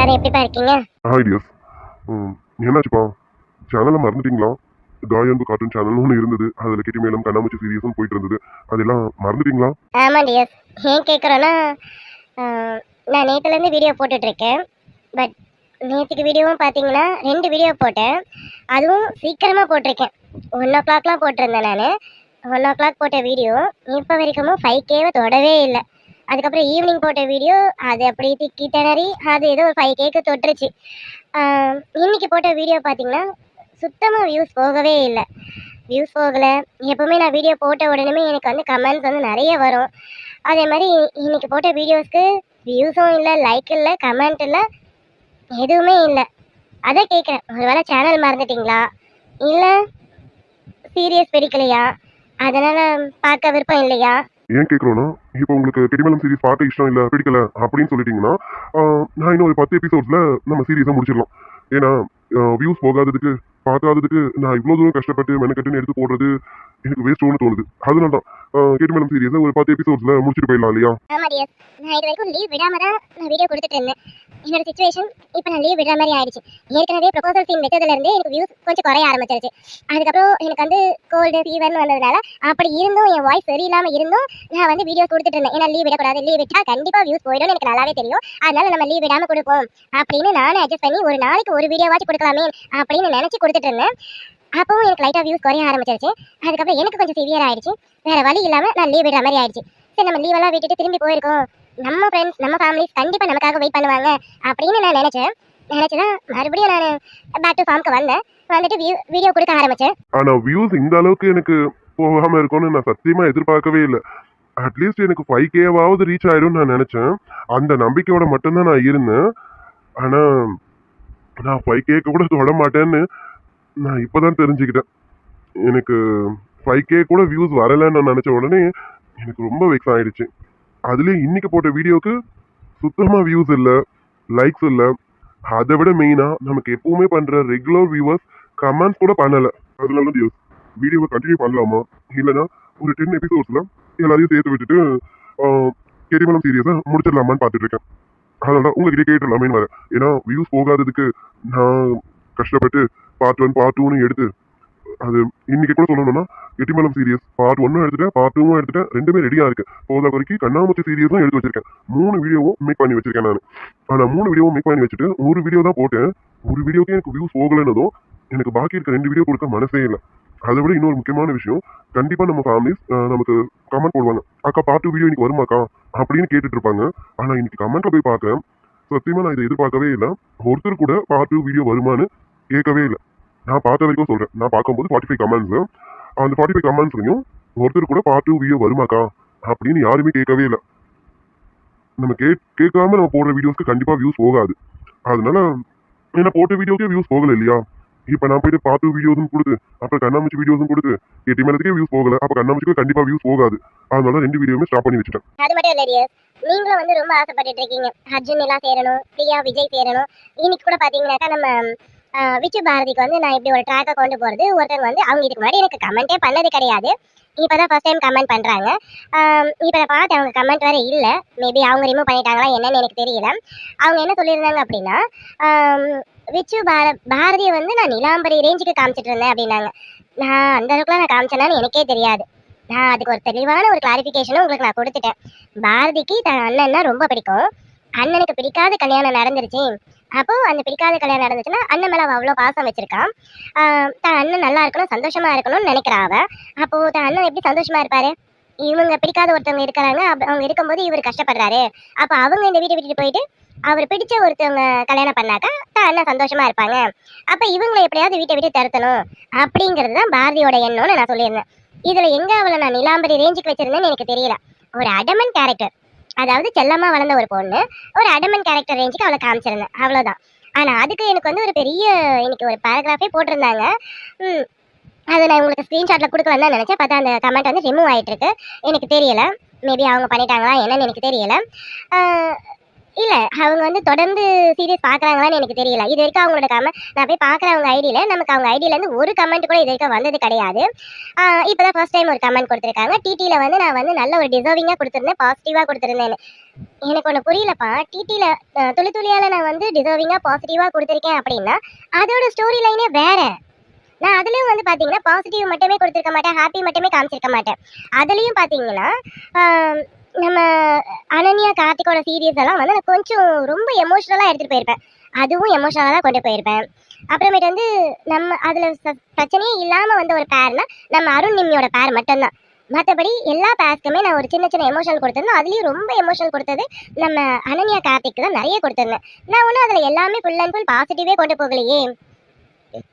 எல்லாரும் எப்படிப்பா இருக்கீங்க? Hi dears. என்னாச்சுப்பா? சேனலை மறந்துட்டீங்களா? காயன்பு கார்ட்டூன் சேனல்னு ஒன்று இருந்தது. அதில் கிட்டி மேலும் கண்ணாமூச்சி சீரியஸும் போயிட்டு இருந்தது. அதெல்லாம் மறந்துட்டீங்களா? ஆமா டியர்ஸ். ஏன் கேட்குறோன்னா, நான் நேற்றுலேருந்து வீடியோ போட்டுட்ருக்கேன். பட் நேற்றுக்கு வீடியோவும் பார்த்தீங்கன்னா 2 வீடியோ போட்டேன். அதுவும் சீக்கிரமாக போட்டிருக்கேன். 1:00லாம் போட்டிருந்தேன் நான். 1:00 போட்ட வீடியோ இப்போ வரைக்கும் 5Kவை தொடவே இல்லை. அதுக்கப்புறம் ஈவினிங் போட்ட வீடியோ அது அப்படி திக்கி திணறி அது ஏதோ ஒரு 5Kக்கு தொட்டுருச்சு. இன்னைக்கு போட்ட வீடியோ பார்த்தீங்கன்னா சுத்தமாக வியூஸ் போகவே இல்லை. வியூஸ் போகலை. எப்போவுமே நான் வீடியோ போட்ட உடனே எனக்கு வந்து கமெண்ட்ஸ் வந்து நிறைய வரும். அதே மாதிரி இன்னைக்கு போட்ட வீடியோஸ்க்கு வியூஸும் இல்லை, லைக் இல்லை, கமெண்ட் இல்லை, எதுவுமே இல்லை. அதை கேட்குறேன், ஒருவேளை சேனல் மறந்துட்டிங்களா, இல்லை சீரியஸ் பிடிக்கலையா, அதனால் பார்க்க விருப்பம் இல்லையா? ஏன் கேட்குறோன்னா, இப்போ உங்களுக்கு கிட்டிமேலம் சீரிஸ் பார்க்க இஷ்டம் இல்லை, பிடிக்கல அப்படின்னு சொல்லிட்டீங்கன்னா, நான் இன்னும் ஒரு 10 எபிசோட்ஸில் நம்ம சீரியஸை முடிச்சிடலாம். ஏன்னா வியூஸ் போகாததுக்கு, பார்க்காததுக்கு நான் இவ்வளோ தூரம் கஷ்டப்பட்டு மெனக்கட்டுன்னு எடுத்து போடுறது எனக்கு வேஸ்ட்டோன்னு தோணுது. அதனால தான் கிட்டிமேலம் சீரியஸை ஒரு 10 எபிசோட்ஸில் முடிச்சுட்டு போயிடலாம் இல்லையா? ஆமா டியர், நான் இது வரைக்கும் லீவ் விடாம தான் நான் வீடியோ கொடுத்துட்டு இருந்தேன். என்னோட சுச்சுவேஷன் இப்போ நான் லீவ் விடுற மாதிரி ஆயிடுச்சு. ஏற்கனவே ப்ரொபோசல் சீன் வச்சதுலேருந்தே எனக்கு வியூஸ் கொஞ்சம் குறைய ஆரம்பிச்சிருச்சு. அதுக்கப்புறம் எனக்கு வந்து கோல்டு ஃபீவர்னு வந்ததுனால அப்படி இருந்தும் என் வாய்ஸ் சரியில்லாமல் இருந்தும் நான் வந்து வீடியோ கொடுத்துட்டு இருந்தேன். ஏன்னா லீவ் விடக்கூடாது, லீவ் விட்டால் கண்டிப்பாக வியூஸ் போயிடும்னு எனக்கு நல்லாவே தெரியும். அதனால நம்ம லீவ் விடாமல் கொடுப்போம் அப்படின்னு நானும் அட்ஜஸ்ட் பண்ணி ஒரு நாளைக்கு ஒரு வீடியோவாச்சும் கொடுக்கலாமே அப்படின்னு நினச்சி கொடுத்துட்டு இருந்தேன். அப்பவும் எனக்கு லைட்டாக வியூஸ் குறைய ஆரம்பிச்சிருச்சு. அதுக்கப்புறம் எனக்கு கொஞ்சம் சிவியர் ஆயிடுச்சு. வேற வழி இல்லாமல் நான் லீவ் விடுற மாதிரி ஆயிடுச்சு. சரி, நம்ம லீவெல்லாம் விட்டுட்டு திரும்பி போயிருக்கோம், நம்ம ஃப்ரெண்ட்ஸ் நம்ம ஃபேமிலிஸ் கண்டிப்பாக நமக்காக வெயிட் பண்ணுவாங்க அப்படின்னு நான் நினச்சிதான் மறுபடியும் நான் பேக் டு ஃபார்முக்கு வந்தேன். வந்துட்டு வீடியோ கொடுக்க ஆரம்பித்தேன். ஆனால் வியூஸ் இந்த அளவுக்கு எனக்கு போகாமல் இருக்கும்னு நான் சத்தியமாக எதிர்பார்க்கவே இல்லை. அட்லீஸ்ட் எனக்கு 5Kவாவது ரீச் ஆயிடும்னு நான் நினச்சேன். அந்த நம்பிக்கையோட மட்டும்தான் நான் இருந்தேன். ஆனால் நான் 5Kக்கு கூட தொட மாட்டேன்னு நான் இப்போ தான் தெரிஞ்சுக்கிட்டேன். எனக்கு 5K கூட வியூஸ் வரலைன்னு நான் நினச்ச உடனே எனக்கு ரொம்ப வெக்ஸ் ஆகிடுச்சு. அதுலேயும் இன்னைக்கு போட்ட வீடியோவுக்கு சுத்தமாக வியூஸ் இல்லை, லைக்ஸ் இல்லை. அதை விட மெயினாக நமக்கு எப்பவுமே பண்ணுற ரெகுலர் வியூவர்ஸ் கமெண்ட்ஸ் கூட பண்ணலை. அதனால தான் வியூஸ் வீடியோவை கண்டினியூ பண்ணலாமா, இல்லைன்னா ஒரு 10 எபிசோட்ஸில் எல்லாரையும் சேர்த்து விட்டுட்டு கெரிமலம் சீரியஸை முடிச்சிடலாமான்னு பார்த்துட்டு இருக்கேன். அதனால தான் உங்ககிட்ட கேட்டுடலாமேன்னு வரேன். ஏன்னா வியூஸ் போகாததுக்கு நான் கஷ்டப்பட்டு பார்ட் 1 பார்ட் 2ன்னு எடுத்து, அது இன்னைக்கு கூட சொல்லணும்னா எட்டிமலம் சீரியஸ் பார்ட் 1 எடுத்துட்டேன், பார்ட் 2 எடுத்துட்டேன், ரெண்டுமே ரெடியா இருக்கு. போதா வரைக்கும் கண்ணாமூச்சி சீரியஸும் எடுத்து வச்சிருக்கேன். 3 வீடியோவும் மேக் பண்ணி வச்சிருக்கேன் நான். ஆனால் 3 வீடியோவும் மேக் பண்ணி வச்சுட்டு ஒரு வீடியோ தான் போட்டேன். ஒரு வீடியோக்கே எனக்கு வியூஸ் போகலைன்னதும் எனக்கு பாக்கி இருக்க 2 வீடியோ கொடுக்க மனசே இல்லை. அதை விட இன்னொரு முக்கியமான விஷயம், கண்டிப்பா நம்ம ஃபேமிலிஸ் நமக்கு கமெண்ட் போடுவாங்க, அக்கா பார்ட் 2 வீடியோ இன்னைக்கு வருமாக்கா அப்படின்னு கேட்டுட்டு இருப்பாங்க. ஆனா இன்னைக்கு கமெண்ட்ல போய் பார்க்கறேன், சத்தியமா நான் இதை எதிர்பார்க்கவே இல்லை. ஒருத்தர் கூட பார்ட் 2 வீடியோ வருமானு கேட்கவே இல்லை. நான் பார்த்த வரைக்கும் சொல்றேன், நான் பார்க்கும்போது 45 கமெண்ட்ஸ், அந்த 45 கமெண்ட்ஸ்லையும் ஒருத்தர் கூட பார்ட் 2 வீடியோ வருமாக்கா அப்படின்னு யாருமே கேட்கவே இல்லை. நம்ம கேட்காம நம்ம போடுற வீடியோஸ்க்கு கண்டிப்பா வியூஸ் போகாது. அதனால ஏன்னா போட்ட வீடியோக்கே வியூஸ் போகல இல்லையா? இப்போ நான் போயிட்டு பார்ட் 2 வீடியோஸும் கொடுத்து, அப்புறம் கண்ணாமூச்சி வீடியோஸும் கொடுத்து, எட்டிமேலத்துக்கே வியூஸ் போகல, அப்போ கண்ணாமூச்சிக்கு கண்டிப்பா வியூஸ் போகாது. அதனால 2 வீடியோவுமே ஸ்டாப் பண்ணி வச்சுட்டேன். அது மட்டும் இல்லை டியர், நீங்களும் வந்து ரொம்ப ஆசைப்பட்டுட்டு இருக்கீங்க அர்ஜுன் எல்லாம் சேரணும், பிரியா விஜய் சேரணும். இன்னைக்கு கூட பார்த்தீங்கன்னாக்கா நம்ம விச்சு பாரதிக்கு வந்து நான் இப்படி ஒரு ட்ராக்கை கொண்டு போகிறது, ஒருத்தர் வந்து அவங்க இதுக்கு முன்னாடி எனக்கு கமெண்ட்டே பண்ணது கிடையாது, இப்போ தான் ஃபர்ஸ்ட் டைம் கமெண்ட் பண்ணுறாங்க. இப்போ நான் பார்த்தேன் அவங்க கமெண்ட் வேறு இல்லை. மேபி அவங்க ரிமூவ் பண்ணிட்டாங்களா என்னன்னு எனக்கு தெரியல. அவங்க என்ன சொல்லியிருந்தாங்க அப்படின்னா, விச்சு பாரதியை வந்து நான் நிலாம்பரி ரேஞ்சுக்கு காமிச்சிட்டு இருந்தேன் அப்படின்னாங்க. நான் அந்த அளவுக்குலாம் நான் காமிச்சேனான்னு எனக்கே தெரியாது. நான் அதுக்கு ஒரு தெளிவான ஒரு கிளாரிஃபிகேஷனும் உங்களுக்கு நான் கொடுத்துட்டேன். பாரதிக்கு தன் அண்ணன்னா ரொம்ப பிடிக்கும். அண்ணனுக்கு பிடிக்காத கல்யாணம் நடந்துருச்சு. அப்போ அந்த பிடிக்காத கல்யாணம் நடந்துச்சுன்னா அண்ணன் மேலே அவள் அவ்வளோ பாசம் வச்சிருக்கான். தன் அண்ணன் நல்லா இருக்கணும், சந்தோஷமா இருக்கணும்னு நினைக்கிறா அவ. அப்போ தன் அண்ணன் எப்படி சந்தோஷமா இருப்பாரு? இவங்க பிடிக்காத ஒருத்தவங்க இருக்கிறாங்க, அவங்க இருக்கும்போது இவர் கஷ்டப்படுறாரு. அப்போ அவங்க இந்த வீட்டை விட்டுட்டு போயிட்டு அவர் பிடிச்ச ஒருத்தவங்க கல்யாணம் பண்ணாக்கா தான் அண்ணன் சந்தோஷமா இருப்பாங்க. அப்போ இவங்களை எப்படியாவது வீட்டை விட்டு தடுத்தணும் அப்படிங்கிறது தான் பாரதியோட எண்ணம்னு நான் சொல்லியிருந்தேன். இதுல எங்க அவளை நான் நிலாம்பரி ரேஞ்சுக்கு வச்சிருந்தேன்னு எனக்கு தெரியல. ஒரு அடமன் கேரக்டர், அதாவது செல்லமா வளர்ந்த ஒரு பொண்ணு, ஒரு அடமன் கேரக்டர் ரேஞ்சுக்கு அவளை காமிச்சிருந்தேன், அவ்வளோதான். ஆனா அதுக்கு எனக்கு வந்து ஒரு பெரிய இன்னைக்கு ஒரு பேராகிராஃபே போட்டிருந்தாங்க. அதை நான் உங்களுக்கு ஸ்க்ரீன்ஷாட்டில் கொடுக்கலான்னு தான் நினச்சேன். பார்த்தா அந்த கமெண்ட் வந்து ரிமூவ் ஆகிட்டு இருக்கு. எனக்கு தெரியல, மேபி அவங்க பண்ணிட்டாங்களா என்னன்னு எனக்கு தெரியல. இல்ல அவங்க வந்து தொடர்ந்து சீரியஸ் பாக்குறாங்களான்னு எனக்கு தெரியல. இது வரைக்கும் அவங்களோட நான் போய் பாக்குற அவங்க ஐடியில நமக்கு அவங்க ஐடியில இருந்து ஒரு கமெண்ட் கூட இது வரைக்கும் வந்தது கிடையாது. இப்பதான் ஃபர்ஸ்ட் டைம் ஒரு கமெண்ட் கொடுத்துருக்காங்க. டிடில வந்து நான் வந்து நல்ல ஒரு டிசர்விங்கா கொடுத்துருந்தேன், பாசிட்டிவா கொடுத்துருந்தேன். எனக்கு ஒண்ணு புரியலப்பா. டிடில துளி துளியால நான் வந்து டிசர்விங்கா பாசிட்டிவா கொடுத்துருக்கேன் அப்படின்னா அதோட ஸ்டோரி லைனே வேற. நான் அதுலயும் வந்து பாத்தீங்கன்னா பாசிட்டிவ் மட்டுமே கொடுத்துருக்க மாட்டேன், ஹாப்பி மட்டுமே காமிச்சிருக்க மாட்டேன். அதுலயும் பாத்தீங்கன்னா நம்ம அனன்யா கார்த்திகோட சீரியஸ் எல்லாம் வந்து நான் கொஞ்சம் ரொம்ப எமோஷனலா எடுத்துட்டு போயிருப்பேன். அதுவும் எமோஷனலா தான் கொண்டு போயிருப்பேன். அப்புறமேட்டு வந்து நம்ம அதுல பிரச்சனையே இல்லாம வந்த ஒரு பேர்னா நம்ம அருண் நிம்மியோட பேர் மட்டும்தான். மற்றபடி எல்லா பேர்ஸ்க்குமே நான் ஒரு சின்ன சின்ன எமோஷனல் கொடுத்துருந்தேன். அதுலயும் ரொம்ப எமோஷனல் கொடுத்தது நம்ம அனன்யா கார்த்திக் தான் நிறைய கொடுத்துருந்தேன். நான் ஒன்றும் அதுல எல்லாமே ஃபுல் அண்ட் ஃபுல் பாசிட்டிவே கொண்டு போகலையே.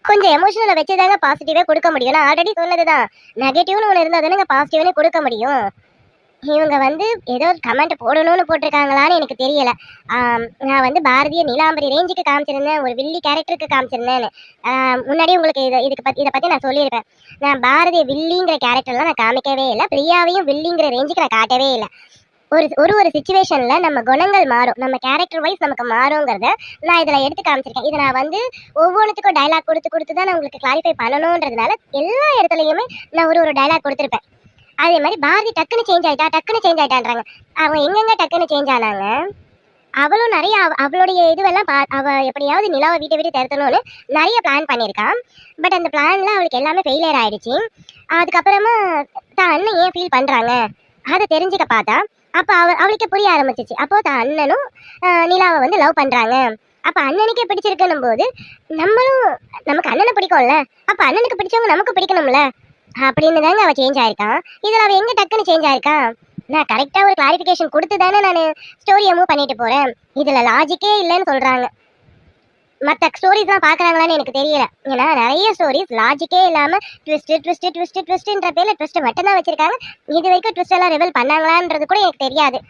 கொஞ்சம் எமோஷனலை வச்சுதாங்க பாசிட்டிவே கொடுக்க முடியும். நான் ஆல்ரெடி சொன்னதுதான், நெகட்டிவ்னு ஒன்று இருந்தால் தானே பாசிட்டிவ்னு கொடுக்க முடியும். இவங்க வந்து ஏதோ கமெண்ட் போடணும்னு போட்டிருக்காங்களான்னு எனக்கு தெரியல. நான் வந்து பாரதிய நீலாம்பரி ரேஞ்சுக்கு காமிச்சிருந்தேன், ஒரு வில்லி கேரக்டருக்கு காமிச்சிருந்தேன்னு முன்னாடி உங்களுக்கு இதை பற்றி நான் சொல்லியிருப்பேன். நான் பாரதிய வில்லிங்கிற கேரக்டர்லாம் நான் காமிக்கவே இல்லை, பிரியாவையும் வில்லிங்கிற ரேஞ்சுக்கு நான் காட்டவே இல்லை. ஒரு சுச்சுவேஷன்ல நம்ம குணங்கள் மாறும், நம்ம கேரக்டர் வைஸ் நமக்கு மாறுங்கிறத நான் இதில் எடுத்து காமிச்சிருக்கேன். இதை நான் வந்து ஒவ்வொன்றுத்துக்கும் டைலாக் கொடுத்து தான் நான் உங்களுக்கு கிளாரிஃபை பண்ணணுன்றதுனால எல்லா இடத்துலையுமே நான் ஒரு டைலாக் கொடுத்துருப்பேன். அதே மாதிரி பாரதி டக்குன்னு சேஞ்ச் ஆயிட்டான்றாங்க. அவங்க எங்கெங்க டக்குன்னு சேஞ்ச் ஆனாங்க? அவளும் நிறைய அவளுடைய இதுவெல்லாம் அவ எப்படியாவது நிலாவை வீட்டை விட்டு தடுத்தணும்னு நிறைய பிளான் பண்ணியிருக்கான். பட் அந்த பிளான்ல அவளுக்கு எல்லாமே ஃபெயிலியர் ஆயிடுச்சு. அதுக்கப்புறமா தான் அண்ணன் ஏன் ஃபீல் பண்றாங்க அதை தெரிஞ்சுக்க பார்த்தா அப்போ அவளுக்கு புரிய ஆரம்பிச்சிச்சு. அப்போ தான் அண்ணனும் நிலாவை வந்து லவ் பண்றாங்க. அப்ப அண்ணனுக்கே பிடிச்சிருக்கணும் போது நமக்கு அண்ணனை பிடிக்கும்ல, அப்ப அண்ணனுக்கு பிடிச்சவங்க நமக்கு பிடிக்கணும்ல அப்படின்னு தாங்க அவ சேஞ்ச் ஆயிருக்கான். இதுல அவ எங்க டக்குன்னு சேஞ்ச் ஆயிருக்கா? நான் கரெக்டா ஒரு கிளாரிஃபிகேஷன் கொடுத்து தானே நான் ஸ்டோரியை மூவ் பண்ணிட்டு போறேன். இதுல லாஜிக்கே இல்லைன்னு சொல்றாங்க. மற்ற ஸ்டோரிஸ் தான் பாக்குறாங்களான்னு எனக்கு தெரியல. ஏன்னா நிறைய ஸ்டோரிஸ் லாஜிக்கே இல்லாம ட்விஸ்ட்ன்ற பேர்ல ட்விஸ்ட் மட்டும் தான் வச்சிருக்காங்க. இது வரைக்கும் ட்விஸ்ட் எல்லாம் ரிவீல் பண்ணாங்களான்றது கூட எனக்கு தெரியாது.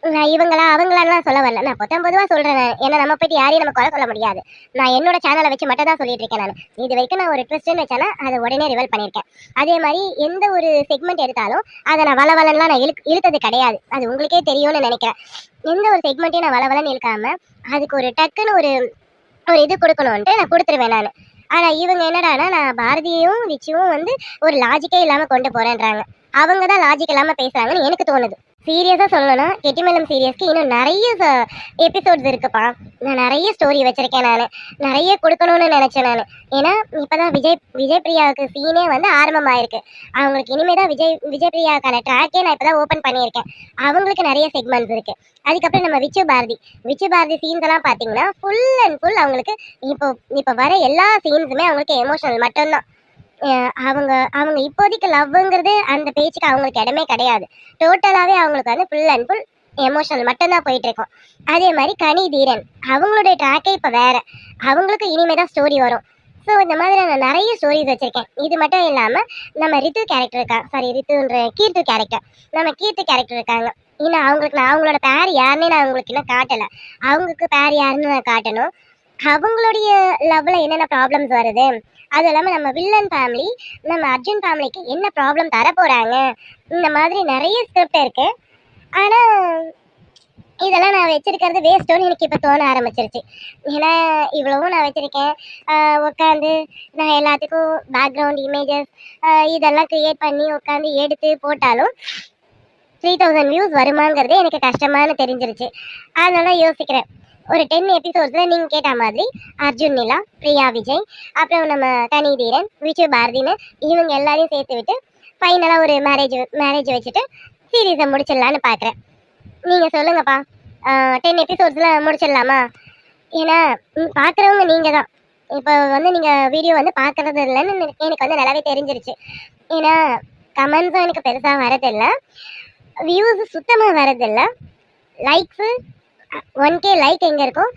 நான் இவங்களா அவங்களான்லாம் சொல்ல வரல, நான் பொதுவாக சொல்றேன். ஏன்னா நம்ம போயிட்டு யாரையும் நம்ம குறை சொல்ல முடியாது. நான் என்னோட சேனலை வச்சு மட்டும் தான் சொல்லிட்டு இருக்கேன். நான் இது வரைக்கும் நான் ஒரு ட்விஸ்ட்னு வச்சேன்னா அதை உடனே ரிவீல் பண்ணியிருக்கேன். அதே மாதிரி எந்த ஒரு செக்மெண்ட் எடுத்தாலும் அதை நான் வளவலன்லாம் நான் இழுத்தது கிடையாது. அது உங்களுக்கே தெரியும்னு நினைக்கிறேன். எந்த ஒரு செக்மெண்ட்டையும் நான் வளவலன்னு இழுக்காம அதுக்கு ஒரு டக்குன்னு ஒரு இது கொடுக்கணும்ன்ட்டு நான் கொடுத்துருவேன் நான். ஆனா இவங்க என்னடானா நான் பாரதியையும் விச்சுவும் வந்து ஒரு லாஜிக்கே இல்லாம கொண்டு போறேன்றாங்க. அவங்க தான் லாஜிக் இல்லாம பேசுறாங்கன்னு எனக்கு தோணுது. சீரியஸா சொல்லணும்னா கெட்டிமலம் சீரியஸ்க்கு இன்னும் நிறைய எபிசோட்ஸ் இருக்குப்பா. நான் நிறைய ஸ்டோரி வச்சிருக்கேன், நான் நிறைய கொடுக்கணும்னு நினைச்சேன் நான். ஏன்னா இப்பதான் விஜய் பிரியாவுக்கு சீனே வந்து ஆரம்பமாயிருக்கு. அவங்களுக்கு இனிமேதான் விஜய் பிரியாவுக்கான ட்ராக்கே நான் இப்பதான் ஓப்பன் பண்ணியிருக்கேன். அவங்களுக்கு நிறைய செக்மெண்ட்ஸ் இருக்கு. அதுக்கப்புறம் நம்ம விச்சு பாரதி சீன்ஸ் எல்லாம் பாத்தீங்கன்னா ஃபுல் அண்ட் ஃபுல் அவங்களுக்கு இப்போ வர எல்லா சீன்ஸுமே அவங்களுக்கு எமோஷனல் மட்டும்தான். அவங்க இப்போதைக்கு லவ்ங்கிறது அந்த பேச்சுக்கு அவங்களுக்கு இடமே கிடையாது. டோட்டலாகவே அவங்களுக்கு வந்து ஃபுல் அண்ட் ஃபுல் எமோஷனல் மட்டும்தான் போயிட்டு இருக்கோம். அதே மாதிரி கனி தீரன் அவங்களுடைய ட்ராக்கே இப்போ வேற, அவங்களுக்கு இனிமே தான் ஸ்டோரி வரும். ஸோ இந்த மாதிரி நான் நிறைய ஸ்டோரிஸ் வச்சுருக்கேன். இது மட்டும் இல்லாமல் நம்ம கீர்த்தி கேரக்டர் நம்ம கீர்த்தி கேரக்டர் இருக்காங்க. இன்னும் அவங்களுக்கு நான் அவங்களோட பேர் யாருன்னு நான் அவங்களுக்கு இன்னும் காட்டலை. அவங்களுக்கு பேர் யாருன்னு நான் காட்டணும். அவங்களுடைய லவ்ல என்னென்ன ப்ராப்ளம்ஸ் வருது, அது இல்லாமல் நம்ம வில்லன் ஃபேமிலி நம்ம அர்ஜுன் ஃபேமிலிக்கு என்ன ப்ராப்ளம் தர போகிறாங்க, இந்த மாதிரி நிறைய ஸ்கிரிப்ட் இருக்கு. ஆனால் இதெல்லாம் நான் வச்சிருக்கிறது வேஸ்ட்டோன்னு எனக்கு இப்போ தோண ஆரம்பிச்சிருச்சு. ஏன்னா இவ்வளவும் நான் வச்சுருக்கேன். உட்காந்து நான் எல்லாத்துக்கும் பேக்ரவுண்ட் இமேஜஸ் இதெல்லாம் க்ரியேட் பண்ணி உட்காந்து எடுத்து போட்டாலும் 3000 வியூஸ் வருமாங்கிறதே எனக்கு கஷ்டமானு தெரிஞ்சிருச்சு. அதனால யோசிக்கிறேன், ஒரு 10 எபிசோட்ஸில் நீங்கள் கேட்ட மாதிரி அர்ஜுன் நிலா, பிரியா விஜய், அப்புறம் நம்ம கனி தீரன், விச்சு பாரதின்னு இவங்க எல்லாரையும் சேர்த்து விட்டு ஃபைனலாக ஒரு மேரேஜ் வச்சுட்டு சீரீஸை முடிச்சிடலான்னு பார்க்குறேன். நீங்கள் சொல்லுங்கப்பா, 10 எபிசோட்ஸில் முடிச்சிடலாமா? ஏன்னா பார்க்குறவங்க நீங்கள் தான். இப்போ வந்து நீங்கள் வீடியோ வந்து பார்க்குறது இல்லைன்னு எனக்கு வந்து நல்லாவே தெரிஞ்சிருச்சு. ஏன்னா கமெண்ட்ஸும் எனக்கு பெருசாக வரதில்லை, வியூஸ் சுத்தமாக வரதில்லை, லைக்ஸு 1K லைக் எங்கே இருக்கும்,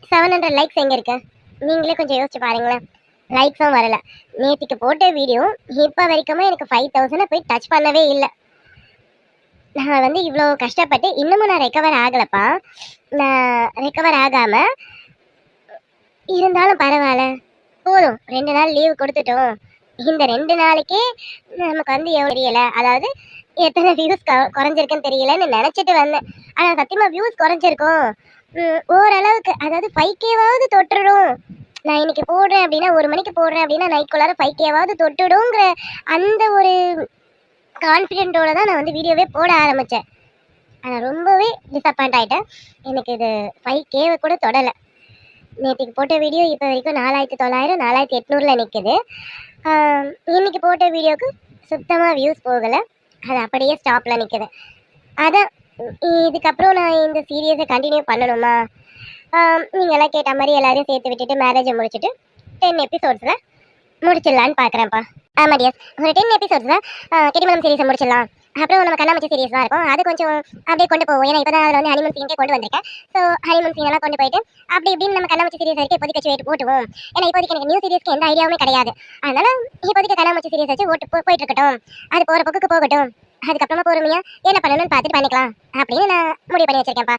700 லைக்ஸ் எங்கே இருக்கு? நீங்களே கொஞ்சம் யோசிச்சு பாருங்களேன். லைக்ஸும் வரலை. நேற்றுக்கு போட்ட வீடியோ இப்போ வரைக்குமே எனக்கு 5000 போய் டச் பண்ணவே இல்லை. நான் வந்து இவ்வளோ கஷ்டப்பட்டு இன்னமும் நான் ரெக்கவர் ஆகலப்பா. நான் ரெக்கவர் ஆகாமல் இருந்தாலும் பரவாயில்ல, போதும் 2 நாள் லீவு கொடுத்துட்டோம். இந்த 2 நாளைக்கே நமக்கு வந்து எவ்வளோ தெரியலை. அதாவது எத்தனை வியூஸ் குறைஞ்சிருக்குன்னு தெரியலன்னு நினைச்சிட்டு வந்தேன். ஆனா சத்தியமா வியூஸ் குறைஞ்சிருக்கும். ஓரளவுக்கு அதாவது 5Kவாவது தொட்டுடும். நான் இன்னைக்கு போடுறேன் அப்படின்னா 1 மணிக்கு போடுறேன் அப்படின்னா நைட்குள்ளார 5Kவாவது தொட்டுடுங்கிற அந்த ஒரு கான்ஃபிடென்ட்டோட தான் நான் வந்து வீடியோவே போட ஆரம்பித்தேன். ஆனால் ரொம்பவே டிசப்பாயிண்ட் ஆகிட்டேன். எனக்கு இது 5Kவை கூட தொடலை. நேற்றுக்கு போட்ட வீடியோ இப்போ வரைக்கும் 4900 4800 நிற்குது. இன்னைக்கு போட்ட வீடியோவுக்கு சுத்தமாக வியூஸ் போகலை, அது அப்படியே ஸ்டாப்பில் நிற்குது. அதான் இதுக்கப்புறம் நான் இந்த சீரியஸை கண்டினியூ பண்ணணுமா? நீங்களாம் கேட்ட மாதிரி எல்லாரையும் சேர்த்து விட்டுட்டு மேரேஜை முடிச்சுட்டு 10 எபிசோட்ஸில் முடிச்சிடலான்னு பார்க்குறேன்ப்பா. ஆமாம் டியர்ஸ், ஒரு 10 எபிசோட்ஸில் கெட்டிமலம் சீரீஸை முடிச்சிடலாம். அப்புறம் நம்ம கண்ணாமூச்சி சீரியஸ் தான் இருக்கும், அது கொஞ்சம் அப்படியே கொண்டு போவோம். ஏன்னா இப்போ தான் அதில் வந்து ஹனிமூன் சீன்கே கொண்டு வந்திருக்கேன். ஸோ ஹனிமூன் சீனெல்லாம் கொண்டு போயிட்டு அப்படி இப்படின்னு நம்ம கண்ணாமூச்சி சீரியஸ் வரைக்கும் இப்போதைக்கு வச்சு வெயிட் போட்டுவோம். ஏன்னா இப்போதைக்கு எனக்கு நியூ சீரியஸ்க்கு எந்த ஐடியாவுமே கிடையாது. அதனால இப்போதைக்கு கண்ணாமூச்சி சீரியஸ் வச்சு போயிட்டு இருக்கட்டும், அது போகிற பக்குக்கு போகட்டும். அதுக்கப்புறமா பொறுமையாக என்ன பண்ணணும்னு பார்த்துட்டு பண்ணிக்கலாம் அப்படின்னு நான் முடிவு பண்ணி வச்சிருக்கேன்ப்பா.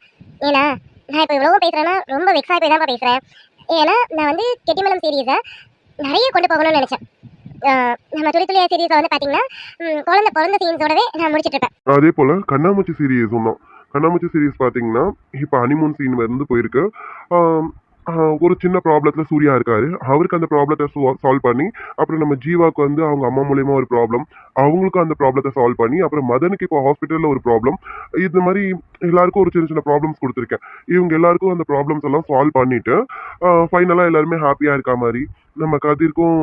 ஏன்னா நான் இப்போ இவ்வளவும் பேசுகிறேன்னா ரொம்ப வெக்ஸாக போய் தான்ப்பா பேசுகிறேன். ஏன்னா நான் வந்து கெட்டிமலம் சீரியஸை நிறைய கொண்டு போகணும்னு நினச்சேன். நம்ம துளி சீரியஸை வந்து பார்த்தீங்கன்னா குழந்தை பிறந்த சீன்ஸோடவே நான் முடிச்சிட்டு இருப்பேன். அதே போல கண்ணாமூச்சி சீரியஸ் ஒன்றும் கண்ணாமூச்சி சீரியஸ் பார்த்தீங்கன்னா இப்போ ஹனிமூன் சீன் வந்து போயிருக்கு. ஒரு சின்ன ப்ராப்ளத்தில் சூர்யா இருக்காரு, அவருக்கு அந்த ப்ராப்ளத்தை சால்வ் பண்ணி, அப்புறம் நம்ம ஜீவாவுக்கு வந்து அவங்க அம்மா மூலயமா ஒரு ப்ராப்ளம், அவங்களுக்கும் அந்த ப்ராப்ளத்தை சால்வ் பண்ணி, அப்புறம் மதனுக்கு இப்போ ஹாஸ்பிட்டலில் ஒரு ப்ராப்ளம், இந்த மாதிரி எல்லாருக்கும் ஒரு சின்ன சின்ன ப்ராப்ளம்ஸ் கொடுத்துருக்கேன். இவங்க எல்லாருக்கும் அந்த ப்ராப்ளம்ஸ் எல்லாம் சால்வ் பண்ணிட்டு ஃபைனலாக எல்லாருமே ஹாப்பியாக இருக்க மாதிரி நம்ம கதிர்க்கும்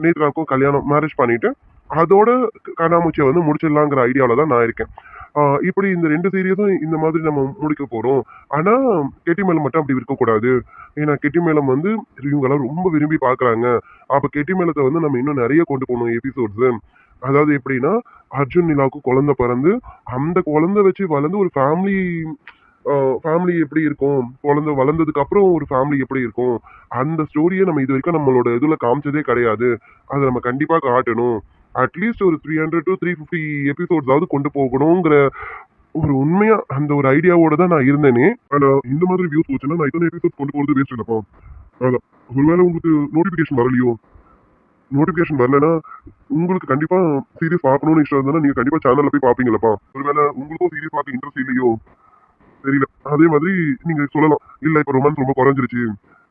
நேத்ராவுக்கும் கல்யாணம் மேரேஜ் பண்ணிட்டு அதோட கண்ணாமூச்சியை வந்து முடிச்சிடலாங்கிற ஐடியாவில் தான் நான் இருக்கேன். இப்படி இந்த 2 சீரியஸும் இந்த மாதிரி நம்ம முடிக்க போகிறோம். ஆனால் கெட்டிமேளம் மட்டும் அப்படி இருக்கக்கூடாது. ஏன்னா கெட்டிமேளம் வந்து இவங்கெல்லாம் ரொம்ப விரும்பி பார்க்குறாங்க. அப்போ கெட்டிமேளத்தை வந்து நம்ம இன்னும் நிறைய கொண்டு போகணும் எபிசோட்ஸு. அதாவது எப்படின்னா அர்ஜுன் நிலாவுக்கு குழந்தை பிறந்து அந்த குழந்தை வச்சு வளர்ந்து ஒரு ஃபேமிலி எப்படி இருக்கும், குழந்தை வளர்ந்ததுக்கு அப்புறம் ஒரு ஃபேமிலி எப்படி இருக்கும், அந்த ஸ்டோரியை நம்ம இது வரைக்கும் நம்மளோட இதில் காமிச்சதே கிடையாது. அதை நம்ம கண்டிப்பாக காட்டணும். அட்லீஸ்ட் ஒரு 300 to 350 எபிசோட்ஸாவது கொண்டு போகணுங்கிற ஒரு உண்மையா அந்த ஒரு ஐடியாவோட தான் நான் இருந்தேனே. ஆனா இந்த மாதிரி வியூஸ் போச்சுன்னா நான் இத்தனை எபிசோட் கொண்டு போகிறது வேஸ்ட் இல்லப்பா. அதான் ஒருவேளை உங்களுக்கு நோட்டிஃபிகேஷன் வரலையோ, நோட்டிஃபிகேஷன் வரலன்னா உங்களுக்கு கண்டிப்பா சீரியஸ் பார்க்கணும்னு இஷ்டம் இருந்தா நீங்க கண்டிப்பா சேனல்ல போய் பாப்பீங்களப்பா. ஒருவேளை உங்களுக்கும் சீரியஸ் பார்க்க இன்ட்ரெஸ்ட் இல்லையோ தெரியல. அதே மாதிரி நீங்க சொல்லலாம், இல்ல இப்ப ரொமான்ஸ் ரொம்ப குறைஞ்சிருச்சு,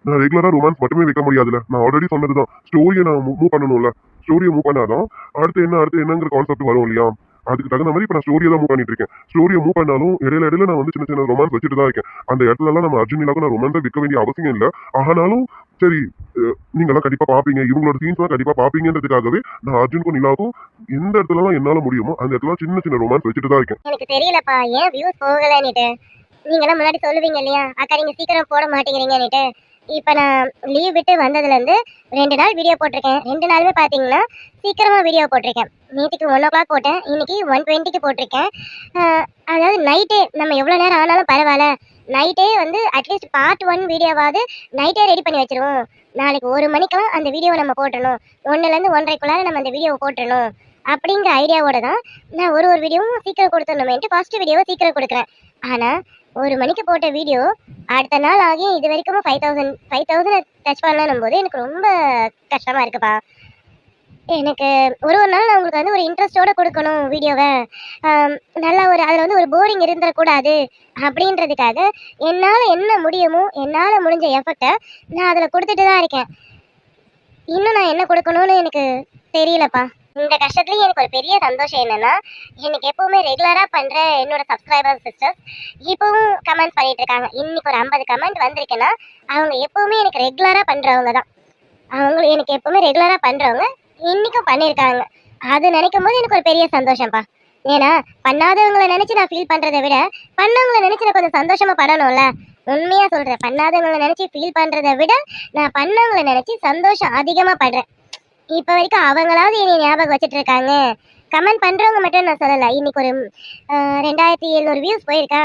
நான் ரெகுலரா ரொமான்ஸ் மட்டுமே வைக்க முடியாதுல்ல. நான் ஆல்ரெடி சொன்னதுதான், ஸ்டோரியை நான் மூவ் பண்ணணும்ல. ஸ்டோரியை மூவ் பண்ணாதான் அடுத்து என்னங்கிற கான்செப்ட் வரும் இல்லையா. அதுக்கு தகுந்த மாதிரி இப்ப நான் ஸ்டோரியை தான் மூவ் பண்ணிட்டு இருக்கேன். ஸ்டோரியை மூவ் பண்ணாலும் இடையில நான் வந்து சின்ன சின்ன ரொமான்ஸ் வச்சுட்டு தான் இருக்கேன். அந்த இடத்துல எல்லாம் நம்ம அர்ஜுன் நிலாவுக்கு நான் ரொமான்ஸை விற்க வேண்டிய அவசியம் இல்லை. ஆனாலும் சரி, நீங்கெல்லாம் கண்டிப்பா பாப்பீங்க, இவங்களோட சீன்ஸ் எல்லாம் கண்டிப்பா பாப்பீங்கன்றதுக்காகவே நான் அர்ஜுனுக்கும் நிலாவுக்கும் எந்த இடத்துல எல்லாம் என்னால முடியுமோ அந்த இடத்துல சின்ன சின்ன ரொமான்ஸ் வச்சுட்டு தான் இருக்கேன். எனக்கு தெரியலப்பா ஏன் வியூஸ் போகலன்னுட்டு. நீங்களாம் முன்னாடி சொல்லுவீங்க இல்லையா, அக்கா நீங்க சீக்கிரம் போட மாட்டேங்கிறீங்கன்னுட்டு. இப்போ நான் லீவ் விட்டு வந்ததுலேருந்து 2 நாள் வீடியோ போட்டிருக்கேன். 2 நாளுமே பார்த்தீங்கன்னா சீக்கிரமாக வீடியோ போட்டிருக்கேன். நேற்றுக்கு 1 o'clock போட்டேன், இன்னைக்கு 1:20க்கு போட்டிருக்கேன். அதாவது நைட்டே நம்ம எவ்வளோ நேரம் ஆனாலும் பரவாயில்ல, நைட்டே வந்து அட்லீஸ்ட் பார்ட் 1 வீடியோவாவது நைட்டே ரெடி பண்ணி வச்சிருவோம். நாளைக்கு 1 மணிக்கெல்லாம் அந்த வீடியோவை நம்ம போட்டுடணும், 1லேருந்து 1:30க்குள்ளார நம்ம அந்த வீடியோவை போட்டுடணும் அப்படிங்கிற ஐடியாவோட தான் நான் ஒரு வீடியோவும் சீக்கிரம் கொடுத்துடணுமேன்ட்டு ஃபர்ஸ்ட் வீடியோவை சீக்கிரம் கொடுக்குறேன். ஆனால் 1 மணிக்கு போட்ட வீடியோ அடுத்த நாள் ஆகி இது வரைக்கும் 5000 டச் பண்ணணும் போது எனக்கு ரொம்ப கஷ்டமாக இருக்குப்பா. எனக்கு ஒரு நாள் நான் உங்களுக்கு வந்து ஒரு இன்ட்ரெஸ்டோடு கொடுக்கணும் வீடியோவை, நல்லா ஒரு அதில் வந்து ஒரு போரிங் இருந்துடக்கூடாது அப்படின்றதுக்காக என்னால் என்ன முடியுமோ என்னால் முடிஞ்ச எஃபெக்டை நான் அதில் கொடுத்துட்டு தான் இருக்கேன். இன்னும் நான் என்ன கொடுக்கணும்னு எனக்கு தெரியலப்பா. இந்த கஷ்டத்துலேயும் எனக்கு ஒரு பெரிய சந்தோஷம் என்னென்னா, எனக்கு எப்போவுமே ரெகுலராக பண்ணுற என்னோட சப்ஸ்கிரைபர் சிஸ்டர்ஸ் இப்போவும் கமெண்ட்ஸ் பண்ணிகிட்டு இருக்காங்க. இன்றைக்கி ஒரு 50 கமெண்ட் வந்திருக்குன்னா அவங்க எப்போவுமே எனக்கு ரெகுலராக பண்ணுறவங்க தான். அவங்களும் எனக்கு எப்போவுமே ரெகுலராக பண்ணுறவங்க இன்றைக்கும் பண்ணியிருக்காங்க. அது நினைக்கும் போது எனக்கு ஒரு பெரிய சந்தோஷம்ப்பா. ஏன்னா பண்ணாதவங்களை நினச்சி நான் ஃபீல் பண்ணுறதை விட பண்ணவங்களை நினச்சி நான் கொஞ்சம் சந்தோஷமாக படணும்ல. உண்மையாக சொல்கிறேன், பண்ணாதவங்களை நினச்சி ஃபீல் பண்ணுறதை விட நான் பண்ணவங்களை நினச்சி சந்தோஷம் அதிகமாக படுறேன். இப்போ வரைக்கும் அவங்களாவது என்னை ஞாபகம் வச்சுட்டு இருக்காங்க. கமெண்ட் பண்ணுறவங்க மட்டும் நான் சொல்லலை. இன்னைக்கு ஒரு 2700 வியூஸ் போயிருக்கா.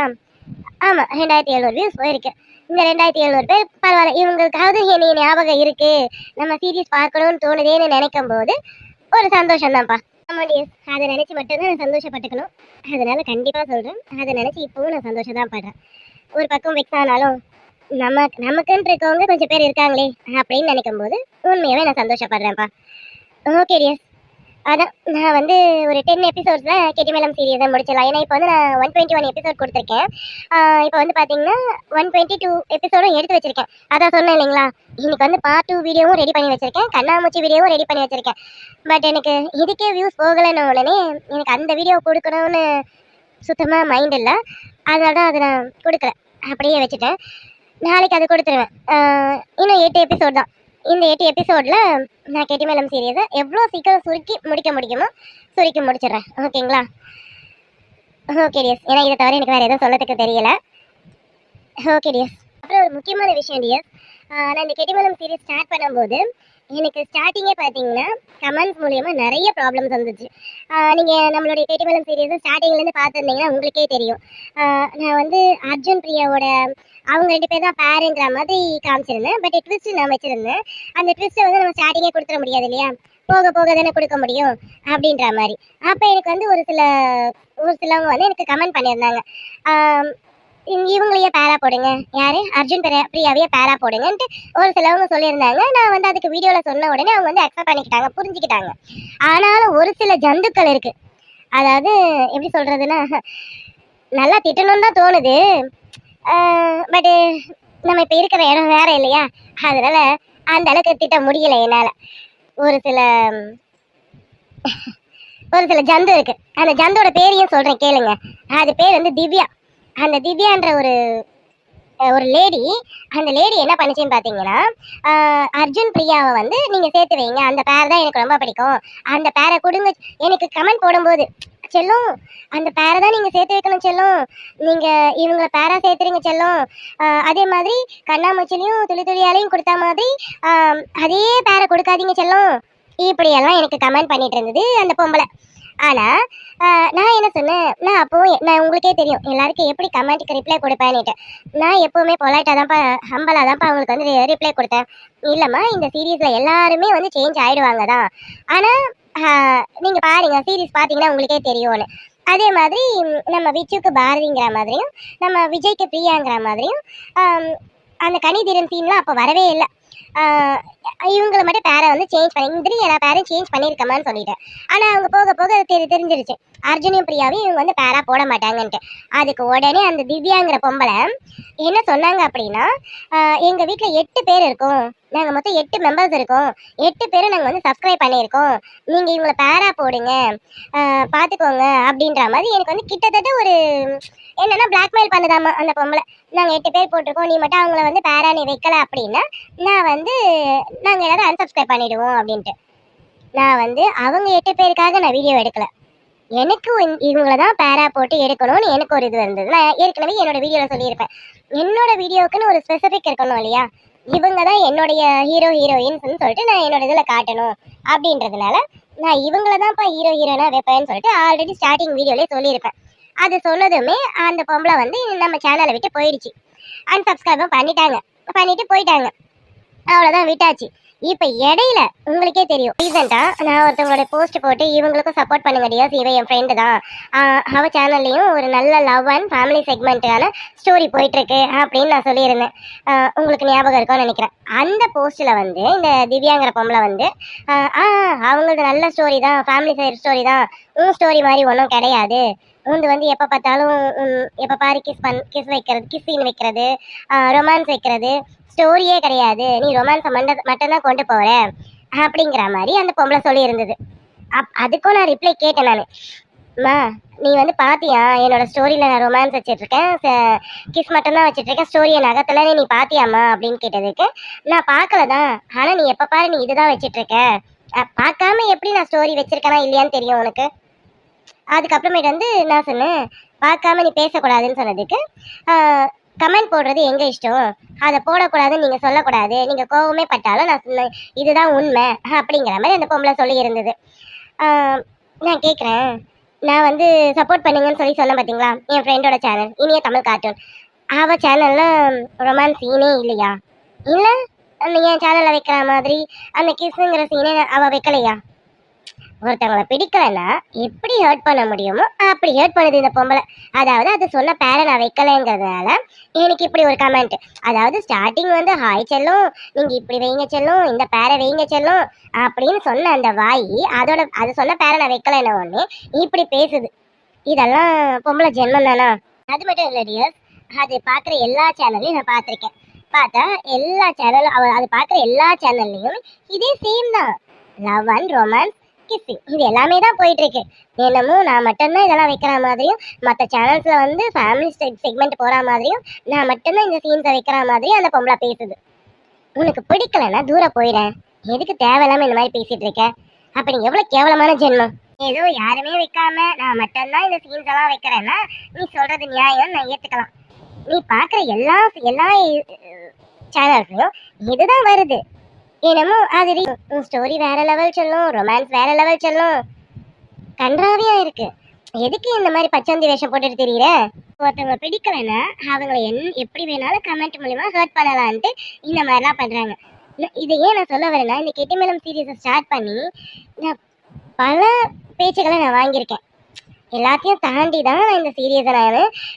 ஆமாம், 2700 வியூஸ் போயிருக்கு. இந்த 2700 பேர் பரவாயில்ல, இவங்களுக்காவது என்னை ஞாபகம் இருக்கு, நம்ம சீரியஸ் பார்க்கணும்னு தோணுதேன்னு நினைக்கும் போது ஒரு சந்தோஷம் தான்ப்பா. அதை நினச்சி மட்டும்தான் நான் சந்தோஷப்பட்டுக்கணும். அதனால கண்டிப்பாக சொல்கிறேன், அதை நினச்சி இப்போவும் நான் சந்தோஷம் தான் படுறேன். ஒரு பக்கம் வெக்ஸ் ஆனாலும் நமக்குன்னு இருக்கவங்க கொஞ்சம் பேர் இருக்காங்களே அப்படின்னு நினைக்கும் போது உண்மையாகவே நான் சந்தோஷப்படுறேன்ப்பா. ஓகே டியர்ஸ், அதான் நான் வந்து ஒரு 10 எபிசோட்ஸில் கெட்டிமேளம் சீரியஸை முடிச்சிடலாம். ஏன்னா இப்போ வந்து நான் 121 எபிசோட் கொடுத்துருக்கேன். இப்போ வந்து பார்த்தீங்கன்னா 122 எபிசோடும் எடுத்து வச்சிருக்கேன். அதான் சொன்னேன் இல்லைங்களா, இன்னைக்கு வந்து பார்ட் 2 வீடியோவும் ரெடி பண்ணி வச்சிருக்கேன், கண்ணாமூச்சி வீடியோவும் ரெடி பண்ணி வச்சிருக்கேன். பட் எனக்கு இதுக்கே வியூஸ் போகலைன்னு உடனே எனக்கு அந்த வீடியோ கொடுக்கணும்னு சுத்தமாக மைண்ட் இல்லை. அதோட அதை நான் கொடுக்கல, அப்படியே வச்சுட்டேன். நாளைக்கு அது கொடுத்துருவேன். இன்னும் 8 எபிசோட் தான். இந்த 8 எபிசோடில் நான் கெட்டிமேளம் சீரியஸை எவ்வளோ சீக்கிரம் சுருக்கி முடிக்க முடியுமோ சுருக்கி முடிச்சிடுறேன். ஓகேங்களா? Okay tears. ஏன்னா இதை தவிர எனக்கு வேறு எதுவும் சொல்லத்துக்கு தெரியல. Okay tears. அப்புறம் ஒரு முக்கியமான விஷயம் டியர்ஸ், நான் இந்த கெட்டிமேளம் சீரியஸ் ஸ்டார்ட் பண்ணும்போது எனக்கு ஸ்டார்டிங்கே பார்த்தீங்கன்னா கமெண்ட்ஸ் மூலியமாக நிறைய ப்ராப்ளம்ஸ் வந்துச்சு. நீங்கள் நம்மளுடைய கெட்டிமேளம் சீரியஸை ஸ்டார்டிங்லேருந்து பார்த்துருந்தீங்கன்னா உங்களுக்கே தெரியும். நான் வந்து அர்ஜுன் பிரியாவோட அவங்க 2 பேர் தான் பேருங்கிற மாதிரி காமிச்சிருந்தேன். பட் ட்விஸ்ட் நான் வச்சுருந்தேன். அந்த ட்விஸ்ட்டை வந்து நம்ம ஸ்டார்டிங்கே கொடுத்துட முடியாது இல்லையா, போக போக தானே கொடுக்க முடியும் அப்படின்ற மாதிரி. அப்போ எனக்கு வந்து ஒரு சிலவங்க வந்து எனக்கு கமெண்ட் பண்ணியிருந்தாங்க, இவங்களையே பேரா போடுங்க, யாரு அர்ஜுன் பிரியாவையே பேரா போடுங்கன்ட்டு ஒரு சிலவங்க சொல்லியிருந்தாங்க. நான் வந்து அதுக்கு வீடியோவில் சொன்ன உடனே அவங்க வந்து அக்செப்ட் பண்ணிக்கிட்டாங்க, புரிஞ்சுக்கிட்டாங்க. ஆனாலும் ஒரு சில ஜந்துக்கள் இருக்கு, அதாவது எப்படி சொல்றதுன்னா நல்லா திட்டணும்னு தான் தோணுது. பட்டு நம்ம இப்போ இருக்கிற இடம் வேற இல்லையா, அதனால அந்த அளவுக்கு திட்ட முடியல என்னால். ஒரு சில ஜந்து இருக்கு. அந்த ஜந்தோட பேரையும் சொல்றேன் கேளுங்க. அது பேர் வந்து திவ்யா. அந்த திவ்யான்ற ஒரு லேடி, அந்த லேடி என்ன பண்ணுச்சுன்னு பார்த்தீங்கன்னா, அர்ஜுன் பிரியாவை வந்து நீங்கள் சேர்த்து வைங்க, அந்த பேர் தான் எனக்கு ரொம்ப பிடிக்கும், அந்த பேரை கொடுங்க. எனக்கு கமெண்ட் போடும்போது, செல்லும் அந்த பேரை தான் நீங்கள் சேர்த்து வைக்கணும் செல்லும், நீங்கள் இவங்களை பேரா சேர்த்துறீங்க செல்லும், அதே மாதிரி கண்ணாமூச்சிலையும் துளி துளியாலையும் கொடுத்தா மாதிரி அதே பேரை கொடுக்காதீங்க செல்லும், இப்படியெல்லாம் எனக்கு கமெண்ட் பண்ணிட்டு இருந்தது அந்த பொம்பளை. ஆனால் நான் என்ன சொன்னேன், நான் உங்களுக்கே தெரியும் எல்லாருக்கும் எப்படி கமெண்ட்டுக்கு ரிப்ளை கொடுப்பேன்னுட்டு. நான் எப்போவுமே பொலைட்டாக தான்ப்பா, ஹம்பலாக தான்ப்பா அவங்களுக்கு வந்து ரிப்ளை கொடுத்தேன். இல்லைம்மா, இந்த சீரீஸில் எல்லாருமே வந்து சேஞ்ச் ஆகிடுவாங்க தான், ஆனால் நீங்கள் பாருங்க சீரீஸ் பார்த்தீங்கன்னா உங்களுக்கே தெரியும்னு. அதே மாதிரி நம்ம விச்சுக்கு பாரதிங்கிற மாதிரியும் நம்ம விஜய்க்கு பிரியாங்கிற மாதிரியும் அந்த கனிதீரன் சீன்லாம் அப்போ வரவே இல்லை. இவங்களை மட்டும் பேரை வந்து சேஞ்ச் பண்ணி எல்லா பேரையும் சேஞ்ச் பண்ணியிருக்கமான்னு சொல்லிட்டேன். ஆனால் அவங்க போக போக அது தெரிஞ்சிருச்சு அர்ஜுனையும் பிரியாவையும் இவங்க வந்து பேரா போட மாட்டாங்கன்ட்டு. அதுக்கு உடனே அந்த திவ்யாங்கிற பொம்பளை என்ன சொன்னாங்க அப்படின்னா, எங்கள் வீட்டில் 8 பேர் இருக்கோம், நாங்கள் மொத்தம் 8 மெம்பர்ஸ் இருக்கோம், 8 பேரும் நாங்கள் வந்து சப்ஸ்கிரைப் பண்ணியிருக்கோம், நீங்கள் இவங்களை பேரா போடுங்க பார்த்துக்கோங்க அப்படின்ற மாதிரி எனக்கு வந்து கிட்டத்தட்ட ஒரு என்னன்னா பிளாக்மெயில் பண்ணுதாமா அந்த பொம்பளை. நாங்கள் 8 பேர் போட்டிருக்கோம், நீ மட்டும் அவங்கள வந்து பேரா நீ வைக்கல அப்படின்னா நான் வந்து நாங்கள் எல்லாரும் அன்சப்ஸ்கிரைப் பண்ணிவிடுவோம் அப்படின்ட்டு. நான் வந்து அவங்க 8 பேருக்காக நான் வீடியோ எடுக்கலை, எனக்கு இவங்கள தான் பேரா போட்டு எடுக்கணும்னு எனக்கு ஒரு இது இருந்தது. நான் ஏற்கனவே என்னோட வீடியோவில் சொல்லியிருப்பேன், என்னோட வீடியோவுக்குன்னு ஒரு ஸ்பெசிஃபிக் இருக்கணும் இல்லையா, இவங்க தான் என்னுடைய ஹீரோயின்ஸ்ன்னு சொல்லிட்டு நான் என்னோட இதில் காட்டணும் அப்படின்றதுனால நான் இவங்கள தான்ப்பா ஹீரோயினாக வைப்பேன்னு சொல்லிட்டு ஆல்ரெடி ஸ்டார்டிங் வீடியோலேயே சொல்லியிருப்பேன். அது சொன்னதுமே அந்த பொம்பளை வந்து நம்ம சேனலை விட்டு போயிடுச்சு, அன்சப்ஸ்கிரைபும் பண்ணிட்டு போயிட்டாங்க, அவ்வளோதான் விட்டாச்சு. இப்போ இடையில உங்களுக்கே தெரியும், ரீசெண்டாக நான் ஒருத்தவங்களோட போஸ்ட் போட்டு இவங்களுக்கும் சப்போர்ட் பண்ணுங்க டியர்ஸ், இவ என் ஃப்ரெண்டு தான், அவ சேனல்லையும் ஒரு நல்ல லவ் அண்ட் ஃபேமிலி செக்மெண்ட்டான ஸ்டோரி போயிட்டுருக்கு அப்படின்னு நான் சொல்லியிருந்தேன். உங்களுக்கு ஞாபகம் இருக்கும்னு நினைக்கிறேன். அந்த போஸ்ட்டில் வந்து இந்த திவ்யாங்கிற பொம்பளை வந்து அவங்களோட நல்ல ஸ்டோரி தான், ஃபேமிலி சைடு ஸ்டோரி தான், ஸ்டோரி மாதிரி ஒன்றும் கிடையாது, உந்து வந்து எப்போ பார்த்தாலும் எப்போ பாரு கிஸ் வைக்கிறது, கிஸ் சீன் வைக்கிறது, ரொமான்ஸ் வைக்கிறது, ஸ்டோரியே கிடையாது, நீ ரொமான்ஸை மட்டும்தான் கொண்டு போகிற அப்படிங்கிற மாதிரி அந்த பொம்பளை சொல்லியிருந்தது. அதுக்கும் நான் ரிப்ளை கேட்டேன். நான்மா நீ வந்து பார்த்தியா என்னோட ஸ்டோரியில் நான் ரொமான்ஸ் வச்சிட்ருக்கேன், கிஸ் மட்டும்தான் வச்சிட்ருக்கேன், ஸ்டோரியை நகத்தில் நீ பார்த்தியாம்மா அப்படின்னு கேட்டதுக்கு, நான் பார்க்கல தான், ஆனால் நீ எப்போ பாரு நீ இதுதான் வச்சிட்ருக்க, பார்க்காம எப்படி நான் ஸ்டோரி வச்சிருக்கேனா இல்லையான்னு தெரியும் உனக்கு. அதுக்கப்புறமேட்டு வந்து நான் சொன்னேன், பார்க்காம நீ பேசக்கூடாதுன்னு சொன்னதுக்கு, கமெண்ட் போடுறது எங்கள் இஷ்டம், அதை போடக்கூடாதுன்னு நீங்கள் சொல்லக்கூடாது, நீங்கள் கோவமே பட்டாலும் நான் சொன்னேன் இதுதான் உண்மை அப்படிங்கிற மாதிரி அந்த பொம்பளை சொல்லி இருந்தது. நான் கேட்குறேன், நான் வந்து சப்போர்ட் பண்ணுங்கன்னு சொன்னேன் பார்த்தீங்களா, என் ஃப்ரெண்டோட சேனல் இனிய தமிழ் கார்ட்டூன், அவள் சேனலில் ரொமான்ஸ் சீனே இல்லையா, இல்லை என் சேனலில் வைக்கிற மாதிரி அந்த கிஸ்ஸுங்கிற சீனே அவள் வைக்கலையா, ஒருத்தவங்களை பிடிக்கலன்னா எப்படி ஹர்ட் பண்ண முடியுமோ அப்படி ஹர்ட் பண்ணுது இந்த பொம்பளை. அதாவது அது சொன்ன பேரை நான் வைக்கலைங்கிறதுனால எனக்கு இப்படி ஒரு கமெண்ட். அதாவது ஸ்டார்டிங் வந்து ஹாய் செல்லும், நீங்க இப்படி வைங்க செல்லும், இந்த பேரை வைங்க செல்லும் அப்படின்னு சொன்ன அந்த வாய் அது சொன்ன பேரை நான் வைக்கலைன்ன உடனே இப்படி பேசுது. இதெல்லாம் பொம்பளை ஜென்மம் தானா? அது மட்டும் இல்லை டியர்ஸ், அது பார்க்குற எல்லா சேனல்லையும் நான் பார்த்துருக்கேன். பார்த்தா எல்லா சேனலும் அது பார்க்குற எல்லா சேனல்லையும் இதே சேம் தான். லவ் அண்ட் ரொமான்ஸ், கிஸ்ஸிங், இது எல்லாமே தான் போயிட்டு இருக்கு. என்னமோ நான் மட்டும்தான் இதெல்லாம் வைக்கிற மாதிரியும், மற்ற சேனல்ஸ்ல வந்து ஃபேமிலி செக்மெண்ட் போற மாதிரியும், நான் மட்டும்தான் இந்த சீன்ஸை வைக்கிற மாதிரியும் அந்த பொம்பளை பேசுது. உனக்கு பிடிக்கலன்னா தூரம் போயிடேன், எதுக்கு தேவையில்லாம இந்த மாதிரி பேசிட்டு இருக்க? அப்ப நீ எவ்வளவு கேவலமான ஜென்மம். ஏதோ யாருமே வைக்காம நான் மட்டும்தான் இந்த சீன்ஸ் எல்லாம் வைக்கிறேன்னா நீ சொல்றது நியாயம், நான் ஏத்துக்கலாம். நீ பாக்குற எல்லா சேனல்ஸ்லயும் இதுதான் வருது. என்னமோ அது ஸ்டோரி வேற லெவல் சொல்லும், ரொமான்ஸ் வேற லெவல் சொல்லும். கன்றாவியா இருக்கு. எதுக்கு இந்த மாதிரி பச்சந்தி வேஷம் போட்டுட்டு தெரியல? ஒருத்தவங்க பிடிக்கலன்னா அவங்களை எப்படி வேணாலும் கமெண்ட் மூலியமா ஹர்ட் பண்ணலான்ட்டு இந்த மாதிரிலாம் பண்றாங்க. இதை ஏன் நான் சொல்ல வரேன்னா, இந்த கெட்டிமலம் சீரீஸை ஸ்டார்ட் பண்ணி நான் பல பேச்சுக்களை நான் வாங்கியிருக்கேன். எல்லாத்தையும் தாண்டி தான் நான் இந்த சீரியஸை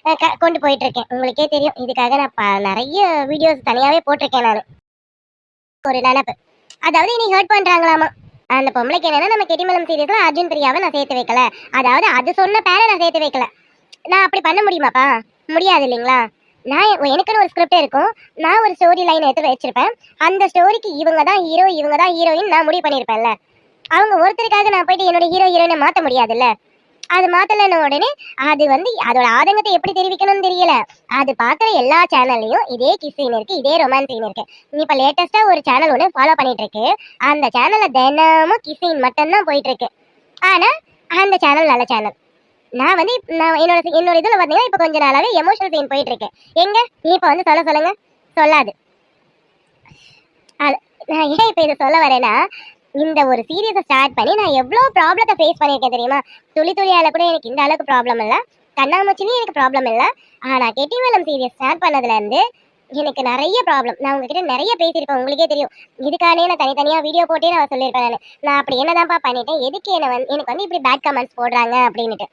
நான் கொண்டு போயிட்டு இருக்கேன். உங்களுக்கே தெரியும், இதுக்காக நான் நிறைய வீடியோஸ் தனியாகவே போட்டிருக்கேன். நான் ஒரு நினப்பு, அதாவது இனி ஹர்ட் பண்ணுறாங்களாமா அந்த பொம்பளைக்கு. என்னன்னா, நம்ம கெட்டிமலம் சீரியஸில் அர்ஜுன் பிரியாவை நான் சேர்த்து வைக்கல, அதாவது அது சொன்ன பேரை நான் சேர்த்து வைக்கல. நான் அப்படி பண்ண முடியுமாப்பா? முடியாது இல்லைங்களா? நான் எனக்குன்னு ஒரு ஸ்கிரிப்ட் இருக்கும், நான் ஒரு ஸ்டோரி லைன் எடுத்து வச்சிருப்பேன். அந்த ஸ்டோரிக்கு இவங்க தான் ஹீரோ, இவங்க தான் ஹீரோயின் நான் முடிவு பண்ணியிருப்பேன்ல. அவங்க ஒருத்தருக்காக நான் போயிட்டு என்னோட ஹீரோ ஹீரோயினை மாற்ற முடியாதுல்ல. அது மாற்றலன்னு உடனே அது வந்து அதோட ஆதங்கத்தை எப்படி தெரிவிக்கணும்னு தெரியல. அது பார்க்குற எல்லா சேனல்லையும் இதே கிஸ் சீன் இருக்கு, இதே ரொமான்ஸ் சீன் இருக்கு. இப்போ லேட்டஸ்ட்டாக ஒரு சேனல் ஒன்று ஃபாலோ பண்ணிட்டு இருக்கு. அந்த சேனலில் தினமும் கிஸ் சீன் மட்டும்தான் போயிட்டு இருக்கு. ஆனால் அந்த சேனல் நல்ல சேனல். நான் வந்து என்னோட இதில் பார்த்தீங்கன்னா இப்போ கொஞ்ச நாளாவே எமோஷனல் சீன் போயிட்டு இருக்கு. எங்க நீ இப்போ வந்து சொல்லுங்க, சொல்லாது. அது நான் ஏன் இப்போ இதை சொல்ல வரேன்னா, இந்த ஒரு சீரியஸை ஸ்டார்ட் பண்ணி நான் எவ்வளோ ப்ராப்ளத்தை ஃபேஸ் பண்ணியிருக்கேன் தெரியுமா? துளியால் கூட எனக்கு இந்த அளவுக்கு ப்ராப்ளம் இல்லை, கண்ணாமூச்சிலையும் எனக்கு ப்ராப்ளம் இல்லை. ஆனால் கெட்டிமலம் சீரியஸ் ஸ்டார்ட் பண்ணதுலேருந்து எனக்கு நிறைய ப்ராப்ளம். நான் உங்ககிட்ட நிறைய பேசியிருப்பேன், உங்களுக்கே தெரியும். இதுக்கானே நான் தனித்தனியாக வீடியோ போட்டே நான் சொல்லியிருப்பேன். நான் அப்படி என்னதான்ப்பா பண்ணிட்டேன், எதுக்கு எனக்கு வந்து இப்படி பேட் கமெண்ட்ஸ் போடுறாங்க அப்படின்ட்டு.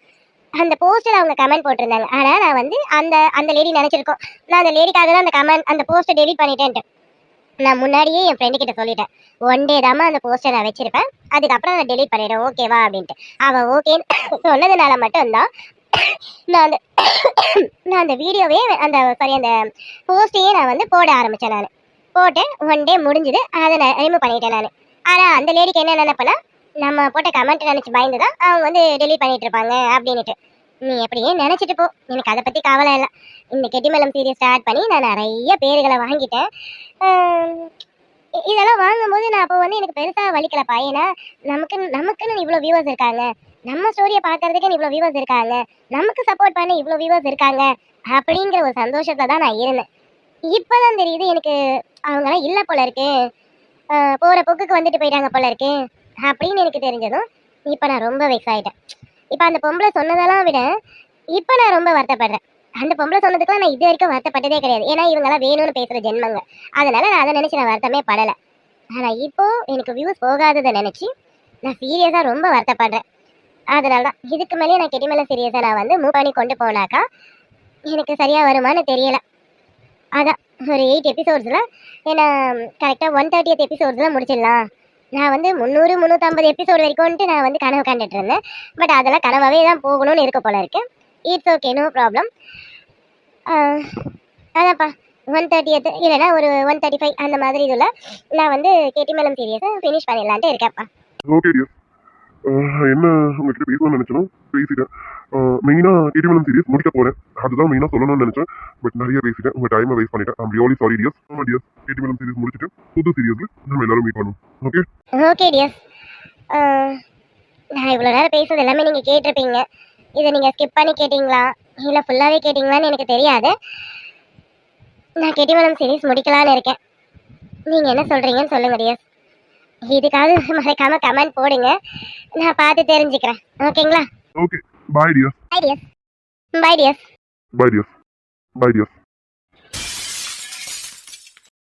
அந்த போஸ்ட்டில் அவங்க கமெண்ட் போட்டிருந்தாங்க. ஆனால் நான் வந்து அந்த லேடி நினச்சிருக்கோம், நான் அந்த லேடிக்காக தான் அந்த போஸ்ட்டை டெலிட் பண்ணிட்டேன்ட்டு. நான் முன்னாடியே என் ஃப்ரெண்டு கிட்ட சொல்லிட்டேன், ஒன் டே தாம்மா அந்த போஸ்டை நான் வச்சிருப்பேன், அதுக்கப்புறம் நான் டெலிட் பண்ணிடுறேன், ஓகேவா அப்படின்ட்டு. அவன் ஓகேன்னு சொன்னதுனால மட்டும்தான் நான் அந்த வீடியோவே அந்த போஸ்டையே நான் வந்து போட ஆரம்பித்தேன். நான் போட்டேன், ஒன் டே முடிஞ்சுது, அதை நான் ரிமூவ் பண்ணிட்டேன் நான். ஆனால் அந்த லேடிக்கு என்ன நினைப்பேன்னா, நம்ம போட்ட கமெண்ட் நினச்சி பயந்து தான் அவங்க வந்து டெலிட் பண்ணிட்டு இருப்பாங்க அப்படின்ட்டு. நீ எப்படியே நினச்சிட்டு போ, எனக்கு அதை பற்றி கவலை இல்லை. இந்த கெட்டிமலம் சீரியஸ் ஸ்டார்ட் பண்ணி நான் நிறைய பேர்களை வாங்கிட்டேன். இதெல்லாம் வாங்கும்போது நான் அப்போ வந்து எனக்கு பெருசாக வலிக்கலப்பா. ஏன்னா நமக்குன்னு இவ்வளோ வியூவர்ஸ் இருக்காங்க, நம்ம ஸ்டோரியை பார்க்கறதுக்கு இவ்வளோ வியூவர்ஸ் இருக்காங்க, நமக்கு சப்போர்ட் பண்ண இவ்வளோ வியூவர்ஸ் இருக்காங்க அப்படிங்கிற ஒரு சந்தோஷத்தில் தான் நான் இருந்தேன். இப்போ தான் தெரியுது எனக்கு அவங்களாம் இல்லை போல இருக்கு, போகிற போக்குக்கு வந்துட்டு போயிட்டாங்க போல இருக்கு அப்படின்னு எனக்கு தெரிஞ்சதும் இப்போ நான் ரொம்ப வெக்ஸ் ஆகிட்டேன். இப்போ அந்த பொம்பளை சொன்னதெல்லாம் விட இப்போ நான் ரொம்ப வருத்தப்படுறேன். அந்த பொம்பளை சொன்னதுக்குலாம் நான் இது வரைக்கும் வருத்தப்பட்டதே கிடையாது. ஏன்னா இவங்கெல்லாம் வேணும்னு பேசுகிற ஜென்மங்க, அதனால நான் அதை நினச்சி நான் வருத்தமே படலை. ஆனால் இப்போது எனக்கு வியூஸ் போகாததை நினச்சி நான் சீரியஸாக ரொம்ப வருத்தப்படுறேன். அதனால தான் இதுக்கு மேலே நான் கெட்டிமலம் சீரியஸை நான் வந்து மூவ் பண்ணி கொண்டு போனாக்கா எனக்கு சரியாக வருமானு தெரியலை. அதான் ஒரு 8 எபிசோட்ஸில் ஏன்னா கரெக்டாக 130th எபிசோட்ஸில் முடிச்சிடலாம். நான் வந்து 300-350 எபிசோடு வரைக்கும்ட்டு நான் வந்து கனவு கண்டுட்டு இருந்தேன். பட் அதெல்லாம் கனவாகவே தான் போகணும்னு இருக்க போல இருக்கு. It's okay, no problem. அதான்ப்பா 130th இல்லைன்னா ஒரு 135 அந்த மாதிரி இதில் நான் வந்து கெட்டிமலம் சீரியஸை ஃபினிஷ் பண்ணிடலான்ட்டு இருக்கேன்ப்பா. ஓகே டியர், என்ன உங்ககிட்ட பேசணும்னு நினைச்சனும் பேசிட்டேன். மெயினாக கெட்டிமலம் சீரியஸ் முடிக்க போகிறேன், அதுதான் மெயினாக சொல்லணும்னு நினச்சேன். பட் நிறைய பேசிட்டேன், உங்கள் டைமை வேஸ்ட் பண்ணிட்டேன். I'm really sorry dears. ஆமாம் டியர்ஸ், கெட்டிமலம் சீரியஸ் முடிச்சுட்டு புது சீரியஸில் நம்ம எல்லாரும் மீட் பண்ணுவோம். Okay okay dears. நான் இவ்வளோ நேரம் பேசுறது எல்லாமே நீங்கள் கேட்டிருப்பீங்க. இதை நீங்கள் ஸ்கிப் பண்ணி கேட்டிங்களா இல்லை ஃபுல்லாகவே கேட்டிங்களான்னு எனக்கு தெரியாது. நான் கெட்டிமலம் சீரிஸ் முடிக்கலான்னு இருக்கேன். நீங்கள் என்ன சொல்கிறீங்கன்னு சொல்லுங்கள் டியர்ஸ். இதுக்காவது மறக்காமல் கமெண்ட் போடுங்க, நான் பார்த்து தெரிஞ்சுக்கிறேன். ஓகேங்களா? ஓகே, பாய் டியர்ஸ். பாய் டியர்ஸ். பாய் டியர்ஸ். பாய் டியர்ஸ். பாய் டியர்ஸ்.